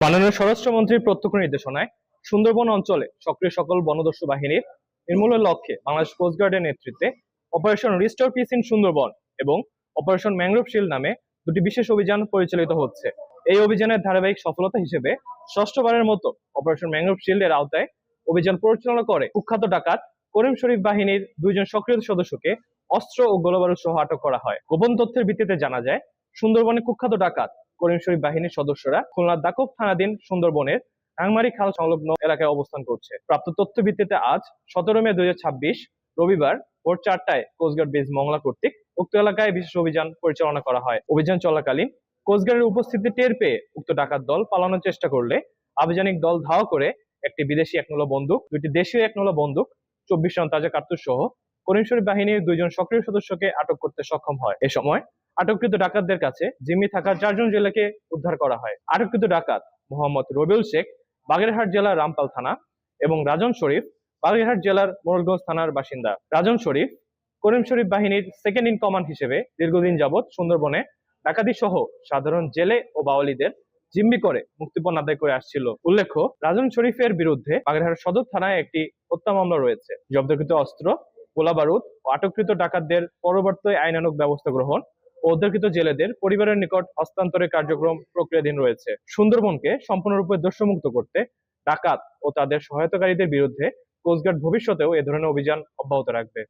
মাননীয় স্বরাষ্ট্রমন্ত্রীর প্রত্যক্ষ নির্দেশনায় সুন্দরবন অঞ্চলে সক্রিয় সকল বনদস্যু বাহিনীর নির্মূলের লক্ষ্যে বাংলাদেশ কোস্টগার্ডের নেতৃত্বে operation restore piece in Sundarban এবং অপারেশন ম্যানগ্রোভ শিল্ড নামে দুটি বিশেষ অভিযান পরিচালিত হচ্ছে। এই অভিযানের ধারাবাহিক সফলতা হিসেবে ষষ্ঠবারের মতো অপারেশন ম্যানগ্রোভ শিল্ড এর আওতায় অভিযান পরিচালনা করে কুখ্যাত ডাকাত করিম শরীফ বাহিনীর দুইজন সক্রিয় সদস্যকে অস্ত্র ও গোলাবারুদ সহ আটক করা হয়। গোপন তথ্যের ভিত্তিতে জানা যায়, সুন্দরবনে কুখ্যাত ডাকাত করিম শরীফ বাহিনীর সদস্যরা খুলনার দাকব থানাধীন সুন্দরবনের রাংমারি খাল সংলগ্ন এলাকায় অবস্থান করছে। প্রাপ্ত তথ্য ভিত্তিতে আজ 17 মে 2026 রবিবার ভোর 4টায় কোস্টগার্ড বেস মংলা কর্তৃক উক্ত এলাকায় বিশেষ অভিযান পরিচালনা করা হয়। অভিযান চলাকালীন কোস্টগার্ডের উপস্থিতি টের পেয়ে উক্ত ডাকাত দল পালানোর চেষ্টা করলে আভিযানিক দল ধাওয়া করে একটি বিদেশি 1 নলা বন্দুক, দুইটি দেশীয় 1 নলা বন্দুক, 24 রাউন্ড তাজা কার্তুজ সহ করিম শরীফ বাহিনীর দুইজন সক্রিয় সদস্যকে আটক করতে সক্ষম হয়। এ সময় আটককৃত ডাকাতদের কাছে জিম্মি থাকা 4 জন জেলেকে উদ্ধার করা হয়। আটককৃত ডাকাত মোহাম্মদ রবিউল শেখ বাগেরহাট জেলার রামপাল থানা এবং রাজন শরীফ বাগেরহাট জেলার মোড়লগঞ্জ থানার বাসিন্দা। রাজন শরীফ করিম শরীফ বাহিনীর সেকেন্ড ইন কমান্ড হিসেবে দীর্ঘদিন যাবৎ সুন্দরবনে ডাকাতি সহ সাধারণ জেলে ও বাওয়ালিদের জিম্মি করে মুক্তিপণ আদায় করে আসছিল। উল্লেখ্য, রাজন শরীফের বিরুদ্ধে বাগেরহাট সদর থানায় একটি হত্যা মামলা রয়েছে। জব্দকৃত অস্ত্র, গোলাবারুদ ও আটককৃত ডাকাতদের পরবর্তী আইনানুগ ব্যবস্থা গ্রহণ ও উদ্ধারকৃত জেলেদের পরিবারের নিকট হস্তান্তরের কার্যক্রম প্রক্রিয়াধীন রয়েছে। সুন্দরবনকে সম্পূর্ণরূপে দস্যুমুক্ত করতে ডাকাত ও তাদের সহায়তাকারীদের বিরুদ্ধে কোস্টগার্ড ভবিষ্যতেও এ ধরনের অভিযান অব্যাহত রাখবে।